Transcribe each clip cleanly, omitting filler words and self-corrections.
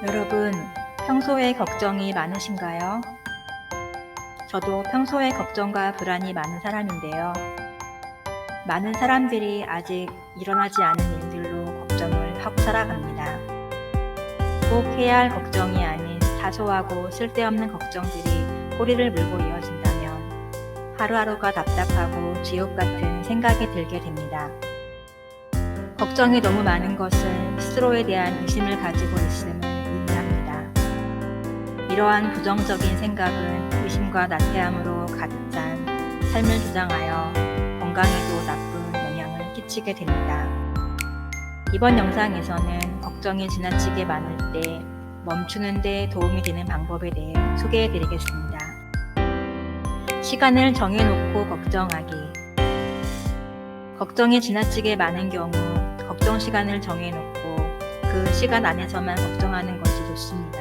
여러분, 평소에 걱정이 많으신가요? 저도 평소에 걱정과 불안이 많은 사람인데요. 많은 사람들이 아직 일어나지 않은 일들로 걱정을 하고 살아갑니다. 꼭 해야 할 걱정이 아닌 사소하고 쓸데없는 걱정들이 꼬리를 물고 이어진다면 하루하루가 답답하고 지옥 같은 생각이 들게 됩니다. 걱정이 너무 많은 것은 스스로에 대한 의심을 가지고 있음을 의미합니다. 이러한 부정적인 생각은 의심과 나태함으로 가득 찬 삶을 주장하여 건강에도 나쁜 영향을 끼치게 됩니다. 이번 영상에서는 걱정이 지나치게 많을 때 멈추는 데 도움이 되는 방법에 대해 소개해 드리겠습니다. 시간을 정해놓고 걱정하기. 걱정이 지나치게 많은 경우 걱정 시간을 정해놓고 그 시간 안에서만 걱정하는 것이 좋습니다.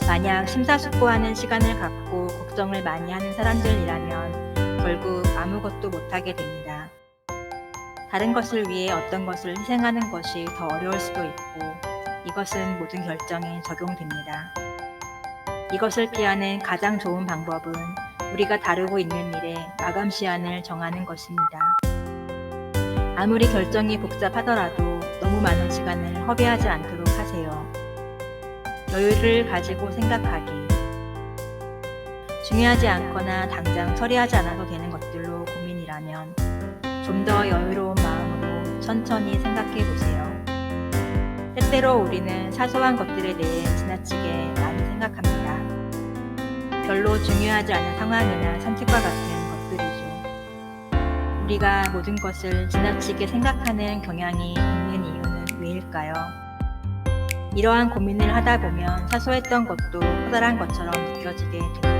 만약 심사숙고하는 시간을 갖고 걱정을 많이 하는 사람들이라면 결국 아무것도 못하게 됩니다. 다른 것을 위해 어떤 것을 희생하는 것이 더 어려울 수도 있고 이것은 모든 결정에 적용됩니다. 이것을 피하는 가장 좋은 방법은 우리가 다루고 있는 일에 마감 시한을 정하는 것입니다. 아무리 결정이 복잡하더라도 너무 많은 시간을 허비하지 않도록 하세요. 여유를 가지고 생각하기. 중요하지 않거나 당장 처리하지 않아도 되는 것들로 고민이라면 좀 더 여유로운 마음으로 천천히 생각해 보세요. 때때로 우리는 사소한 것들에 대해 지나치게 많이 생각합니다. 별로 중요하지 않은 상황이나 산책과 같은 것들이죠. 우리가 모든 것을 지나치게 생각하는 경향이 있는 이유는 왜일까요? 이러한 고민을 하다 보면 사소했던 것도 커다란 것처럼 느껴지게 됩니다.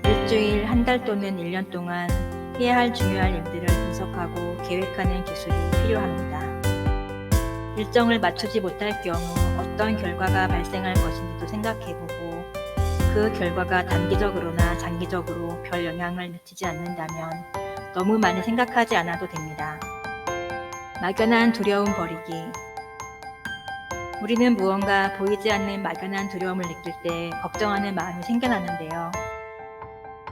일주일, 한 달 또는 1년 동안 해야 할 중요한 일들을 분석하고 계획하는 기술이 필요합니다. 일정을 맞추지 못할 경우 어떤 결과가 발생할 것인지도 생각해보고 그 결과가 단기적으로나 장기적으로 별 영향을 미치지 않는다면 너무 많이 생각하지 않아도 됩니다. 막연한 두려움 버리기. 우리는 무언가 보이지 않는 막연한 두려움을 느낄 때 걱정하는 마음이 생겨나는데요.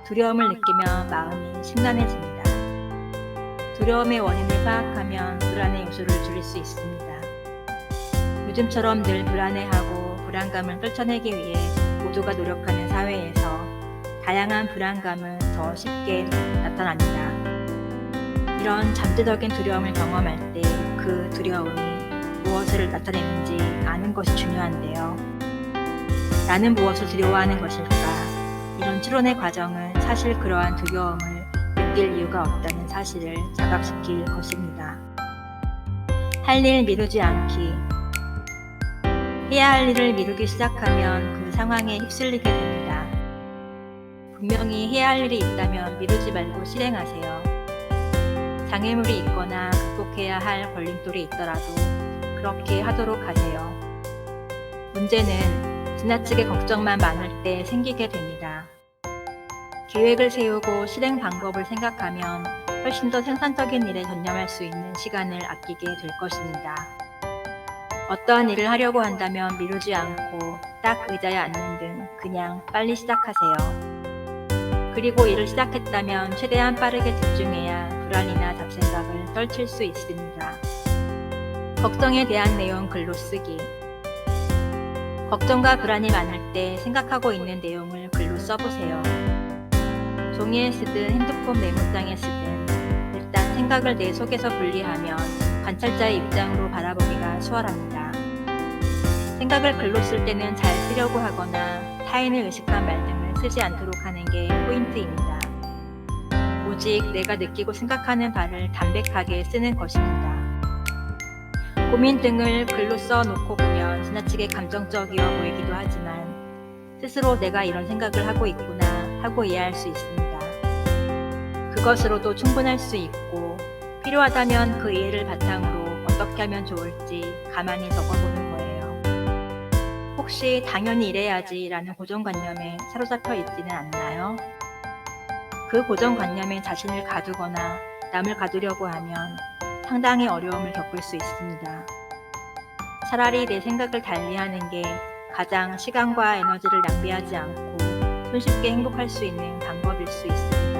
두려움을 느끼면 마음이 심란해집니다. 두려움의 원인을 파악하면 불안의 요소를 줄일 수 있습니다. 요즘처럼 늘 불안해하고 불안감을 떨쳐내기 위해 모두가 노력하는 사회에서 다양한 불안감은 더 쉽게 나타납니다. 이런 잠재적인 두려움을 경험할 때 그 두려움이 무엇을 나타내는지 아는 것이 중요한데요. 나는 무엇을 두려워하는 것일까? 이런 추론의 과정은 사실 그러한 두려움을 느낄 이유가 없다는 사실을 자각시킬 것입니다. 할 일 미루지 않기. 해야 할 일을 미루기 시작하면 그 상황에 휩쓸리게 됩니다. 분명히 해야 할 일이 있다면 미루지 말고 실행하세요. 장애물이 있거나 극복해야 할 걸림돌이 있더라도 그렇게 하도록 하세요. 문제는 지나치게 걱정만 많을 때 생기게 됩니다. 계획을 세우고 실행 방법을 생각하면 훨씬 더 생산적인 일에 전념할 수 있는 시간을 아끼게 될 것입니다. 어떠한 일을 하려고 한다면 미루지 않고 딱 의자에 앉는 등 그냥 빨리 시작하세요. 그리고 일을 시작했다면 최대한 빠르게 집중해야 불안이나 잡생각을 떨칠 수 있습니다. 걱정에 대한 내용 글로 쓰기. 걱정과 불안이 많을 때 생각하고 있는 내용을 글로 써보세요. 종이에 쓰든 핸드폰 메모장에 쓰든 일단 생각을 내 속에서 분리하면 관찰자의 입장으로 바라보기가 수월합니다. 생각을 글로 쓸 때는 잘 쓰려고 하거나 타인을 의식한 말 등을 쓰지 않도록 하는 게 포인트입니다. 오직 내가 느끼고 생각하는 바를 담백하게 쓰는 것입니다. 고민 등을 글로 써놓고 보면 지나치게 감정적이어 보이기도 하지만 스스로 내가 이런 생각을 하고 있구나 하고 이해할 수 있습니다. 그것으로도 충분할 수 있고 필요하다면 그 이해를 바탕으로 어떻게 하면 좋을지 가만히 적어보는 거예요. 혹시 당연히 이래야지 라는 고정관념에 사로잡혀 있지는 않나요? 그 고정관념에 자신을 가두거나 남을 가두려고 하면 상당히 어려움을 겪을 수 있습니다. 차라리 내 생각을 달리하는 게 가장 시간과 에너지를 낭비하지 않고 손쉽게 행복할 수 있는 방법일 수 있습니다.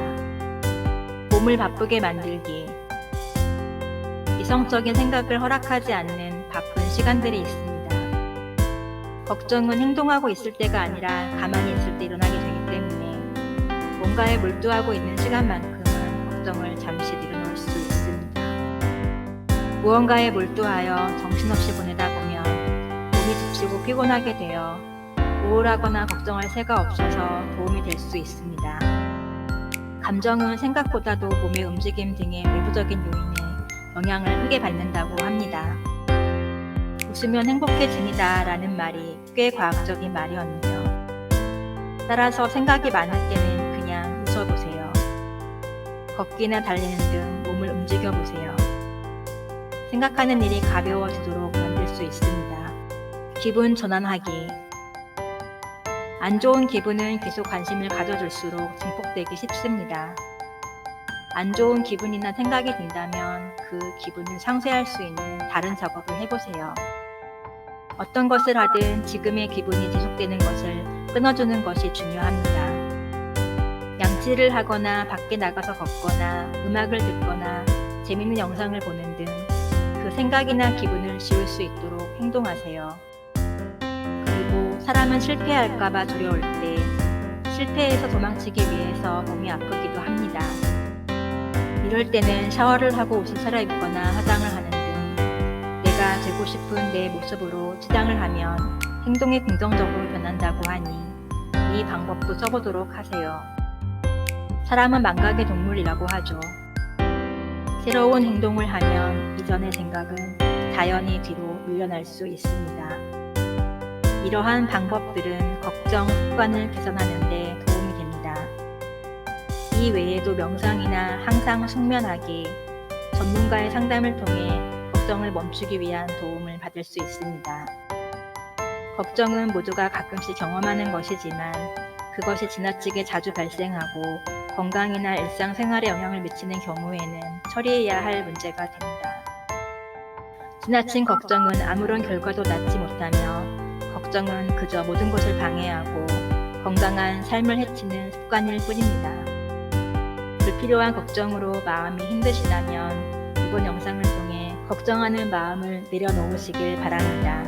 몸을 바쁘게 만들기. 이성적인 생각을 허락하지 않는 바쁜 시간들이 있습니다. 걱정은 행동하고 있을 때가 아니라 가만히 있을 때 일어나게 되기 때문에 뭔가에 몰두하고 있는 시간만큼은 걱정을 잠시 내려놓을 수 있습니다. 무언가에 몰두하여 정신없이 보내다 보면 몸이 지치고 피곤하게 되어 우울하거나 걱정할 새가 없어서 도움이 될 수 있습니다. 감정은 생각보다도 몸의 움직임 등의 외부적인 요인에 영향을 크게 받는다고 합니다. 웃으면 행복해집니다 라는 말이 꽤 과학적인 말이었네요. 따라서 생각이 많을 때는 그냥 웃어보세요. 걷기나 달리는 등 몸을 움직여보세요. 생각하는 일이 가벼워지도록 만들 수 있습니다. 기분 전환하기. 안 좋은 기분은 계속 관심을 가져줄수록 증폭되기 쉽습니다. 안 좋은 기분이나 생각이 든다면 그 기분을 상쇄할 수 있는 다른 작업을 해보세요. 어떤 것을 하든 지금의 기분이 지속되는 것을 끊어주는 것이 중요합니다. 양치를 하거나 밖에 나가서 걷거나 음악을 듣거나 재밌는 영상을 보는 등 그 생각이나 기분을 지울 수 있도록 행동하세요. 그리고 사람은 실패할까봐 두려울 때 실패에서 도망치기 위해서 몸이 아프기도 합니다. 이럴 때는 샤워를 하고 옷을 차려입거나 화장을 하는 등 내가 되고 싶은 내 모습으로 치장을 하면 행동이 긍정적으로 변한다고 하니 이 방법도 써보도록 하세요. 사람은 망각의 동물이라고 하죠. 새로운 행동을 하면 이전의 생각은 자연히 뒤로 밀려날 수 있습니다. 이러한 방법들은 걱정 습관을 개선하는 데 도움이 됩니다. 이 외에도 명상이나 항상 숙면하기, 전문가의 상담을 통해 걱정을 멈추기 위한 도움을 받을 수 있습니다. 걱정은 모두가 가끔씩 경험하는 것이지만 그것이 지나치게 자주 발생하고 건강이나 일상생활에 영향을 미치는 경우에는 처리해야 할 문제가 됩니다. 지나친 걱정은 아무런 결과도 낳지 못하며 걱정은 그저 모든 것을 방해하고 건강한 삶을 해치는 습관일 뿐입니다. 불필요한 걱정으로 마음이 힘드시다면 이번 영상을 통해 걱정하는 마음을 내려놓으시길 바랍니다.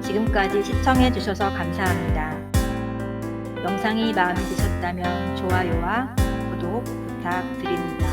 지금까지 시청해주셔서 감사합니다. 영상이 마음에 드셨다면 좋아요와 구독 부탁드립니다.